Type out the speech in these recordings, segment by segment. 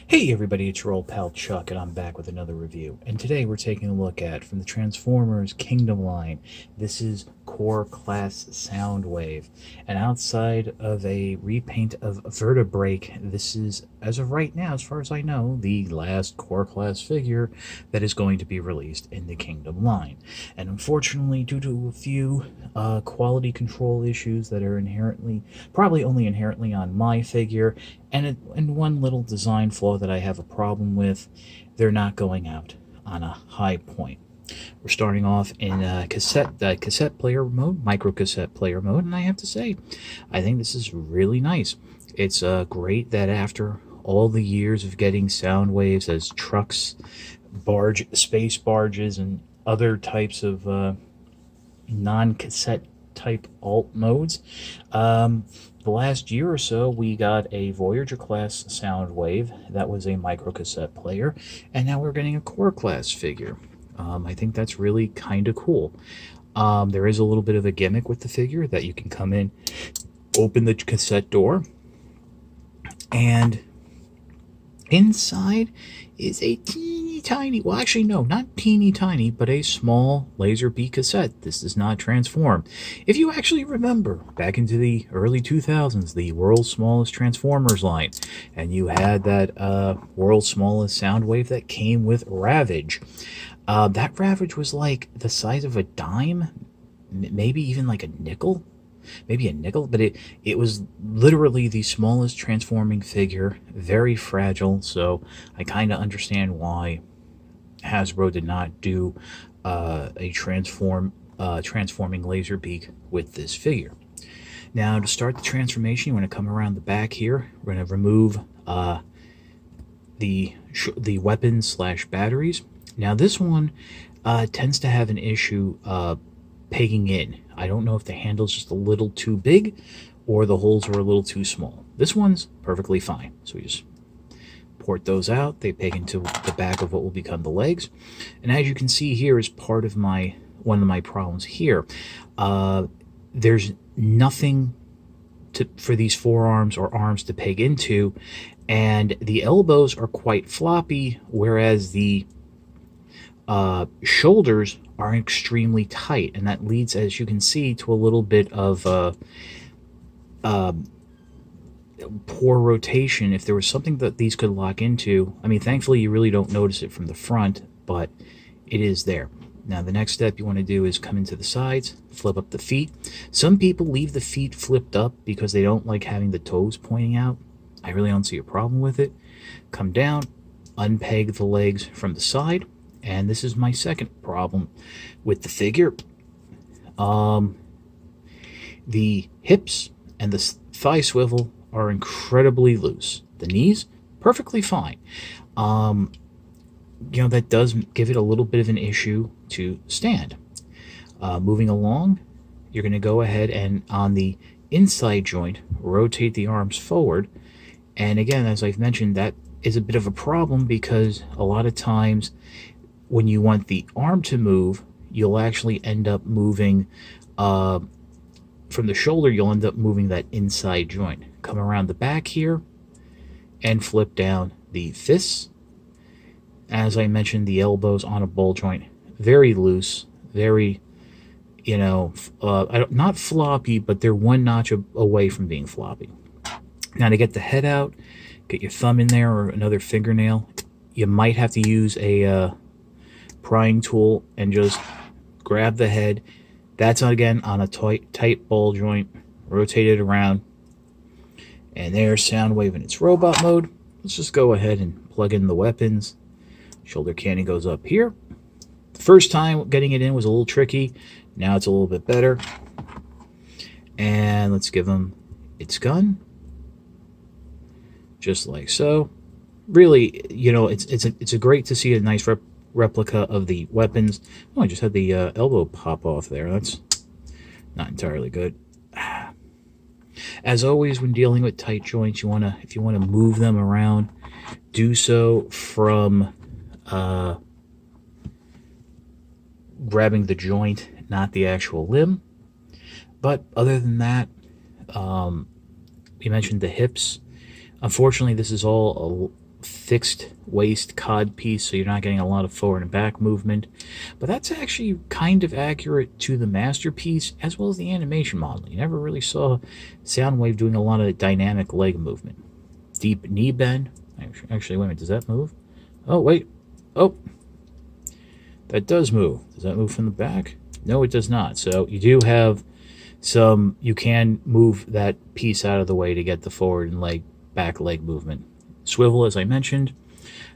Hey everybody, it's your old pal Chuck, and I'm back with another review. And today we're taking a look at, from the Transformers Kingdom line, this is Core Class Soundwave. And outside of a repaint of Vertebrake, this is, as of right now, as far as I know, the last Core Class figure that is going to be released in the Kingdom line. And unfortunately, due to a few quality control issues that are probably only inherently on my figure, and one little design flaw that I have a problem with, they're not going out on a high point. We're starting off in cassette player mode, micro cassette player mode, and I have to say, I think this is really nice. It's great that after all the years of getting sound waves as trucks, space barges, and other types of non-cassette type alt modes, the last year or so, we got a Voyager class Soundwave that was a micro cassette player, and now we're getting a Core class figure. I think that's really kind of cool. There is a little bit of a gimmick with the figure that you can come in, open the cassette door, and inside is a teeny tiny, well actually no, not teeny tiny, but a small Laserbeak cassette. This does not transform. If you actually remember back into the early 2000s, the world's smallest Transformers line, and you had that world's smallest Soundwave that came with Ravage. That Ravage was like the size of a dime, maybe even like a nickel. But it was literally the smallest transforming figure, very fragile, so I kind of understand why Hasbro did not do a transforming Laserbeak with this figure. Now, to start the transformation, you want to come around the back here. We're going to remove the weapons / batteries. Now, this one tends to have an issue pegging in. I don't know if the handle's just a little too big or the holes were a little too small. This one's perfectly fine. So we just port those out. They peg into the back of what will become the legs. And as you can see here is part of one of my problems here. There's nothing for these forearms or arms to peg into, and the elbows are quite floppy, whereas the shoulders are extremely tight, and that leads, as you can see, to a little bit of poor rotation. If there was something that these could lock into, I mean, thankfully you really don't notice it from the front, but it is there. Now the next step you want to do is come into the sides, flip up the feet. Some people leave the feet flipped up because they don't like having the toes pointing out. I really don't see a problem with it. Come down, unpeg the legs from the side. And this is my second problem with the figure. The hips and the thigh swivel are incredibly loose. The knees, perfectly fine. That does give it a little bit of an issue to stand. Moving along, you're going to go ahead and on the inside joint, rotate the arms forward. And again, as I've mentioned, that is a bit of a problem because a lot of times when you want the arm to move, you'll actually end up moving from the shoulder, you'll end up moving that inside joint. Come around the back here and flip down the fists. As I mentioned, the elbows on a ball joint, very loose, very, not floppy, but they're one notch away from being floppy. Now to get the head out, get your thumb in there or another fingernail. You might have to use a prying tool and just grab the head. That's again on a tight ball joint. Rotate it around, and there's Soundwave in its robot mode. Let's just go ahead and plug in the weapons. Shoulder cannon goes up here. The first time getting it in was a little tricky. Now it's a little bit better. And let's give him its gun, just like so. Really, it's a great to see a nice replica of the weapons. Oh, I just had the elbow pop off there. That's not entirely good. As always, when dealing with tight joints, if you want to move them around, do so from grabbing the joint, not the actual limb. But other than that, you mentioned the hips. Unfortunately, this is all fixed waist cod piece, so you're not getting a lot of forward and back movement. But that's actually kind of accurate to the masterpiece as well as the animation model. You never really saw Soundwave doing a lot of dynamic leg movement. Deep knee bend. Actually, wait a minute, does that move? Oh, wait. Oh, that does move. Does that move from the back? No, it does not. So you do have some, you can move that piece out of the way to get the forward and back leg movement. Swivel, as I mentioned.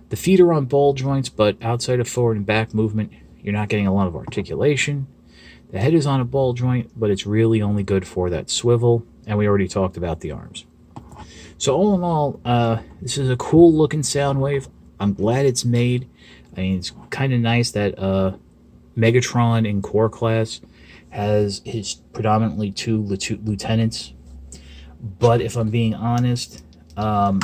The feet are on ball joints, but outside of forward and back movement, you're not getting a lot of articulation. The head is on a ball joint, but it's really only good for that swivel, and we already talked about the arms. So all in all, this is a cool looking Soundwave. I'm glad it's made. I mean, it's kind of nice that Megatron in core class has his predominantly two lieutenants. But if I'm being honest, I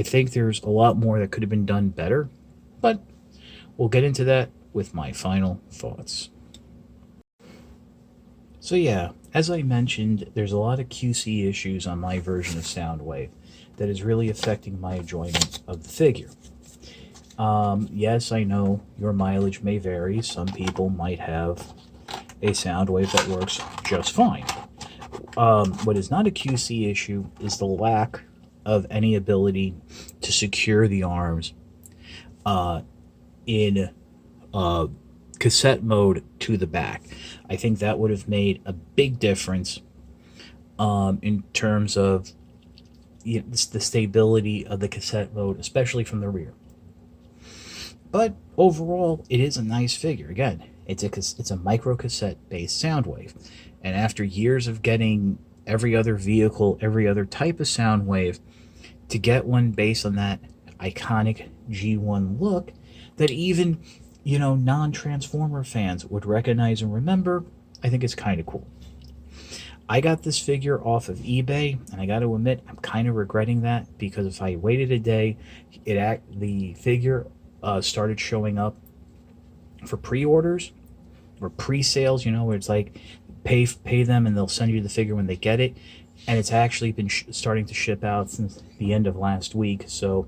think there's a lot more that could have been done better. But we'll get into that with my final thoughts. So yeah, as I mentioned, there's a lot of QC issues on my version of Soundwave that is really affecting my enjoyment of the figure. Yes, I know your mileage may vary. Some people might have a Soundwave that works just fine. What is not a QC issue is the lack of any ability to secure the arms in cassette mode to the back. I think that would have made a big difference in terms of the stability of the cassette mode, especially from the rear. But overall, it is a nice figure. Again, it's a micro cassette based Soundwave, and after years of getting every other vehicle, every other type of Soundwave, to get one based on that iconic G1 look that even non-Transformer fans would recognize and remember, I think it's kind of cool. I got this figure off of eBay, and I got to admit, I'm kind of regretting that, because if I waited a day, the figure started showing up for pre-orders or pre-sales, where it's like pay them and they'll send you the figure when they get it, and it's actually been starting to ship out since the end of last week. So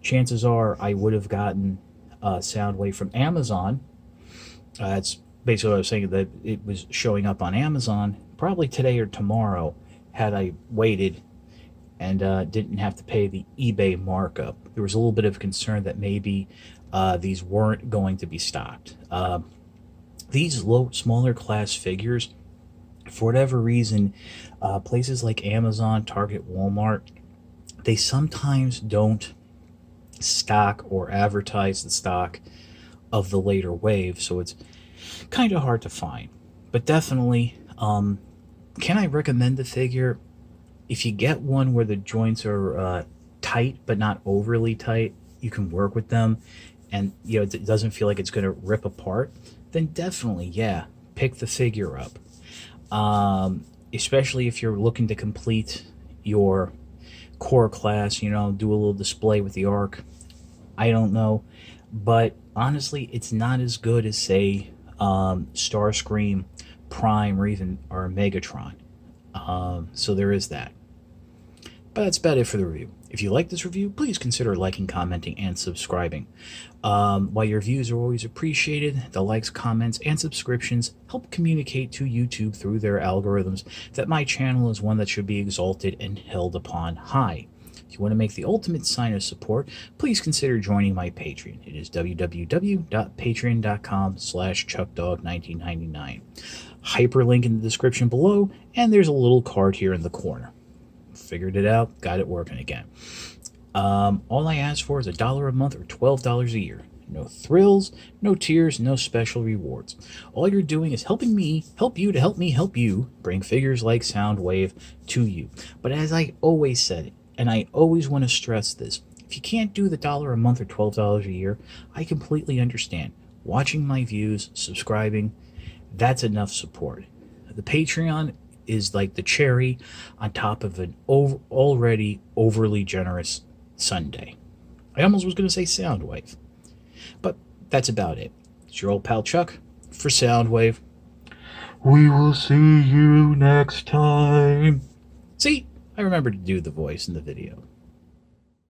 chances are I would have gotten Soundwave from Amazon. That's basically what I was saying, that it was showing up on Amazon probably today or tomorrow had I waited and didn't have to pay the eBay markup. There was a little bit of concern that maybe these weren't going to be stocked. These smaller class figures, for whatever reason, places like Amazon, Target, Walmart, they sometimes don't stock or advertise the stock of the later wave, so it's kind of hard to find. But definitely, can I recommend the figure? If you get one where the joints are tight but not overly tight, you can work with them, and it doesn't feel like it's going to rip apart, then definitely, yeah, pick the figure up. Especially if you're looking to complete your core class, do a little display with the Arc. I don't know, but honestly, it's not as good as, say, Starscream, Prime, or Megatron. So there is that. But that's about it for the review. If you like this review, please consider liking, commenting, and subscribing. While your views are always appreciated, the likes, comments, and subscriptions help communicate to YouTube through their algorithms that my channel is one that should be exalted and held upon high. If you want to make the ultimate sign of support, please consider joining my Patreon. It is www.patreon.com/chuckdog1999. Hyperlink in the description below, and there's a little card here in the corner. Figured it out, got it working again. All I ask for is $1 a month or $12 a year. No thrills, no tears, no special rewards. All you're doing is helping me help you to help me help you bring figures like Soundwave to you. But as I always said, and I always want to stress this, if you can't do the $1 a month or $12 a year, I completely understand. Watching my views, subscribing, that's enough support. The Patreon is like the cherry on top of an already overly generous sundae. I almost was going to say Soundwave, but that's about it. It's your old pal Chuck for Soundwave. We will see you next time. See, I remembered to do the voice in the video.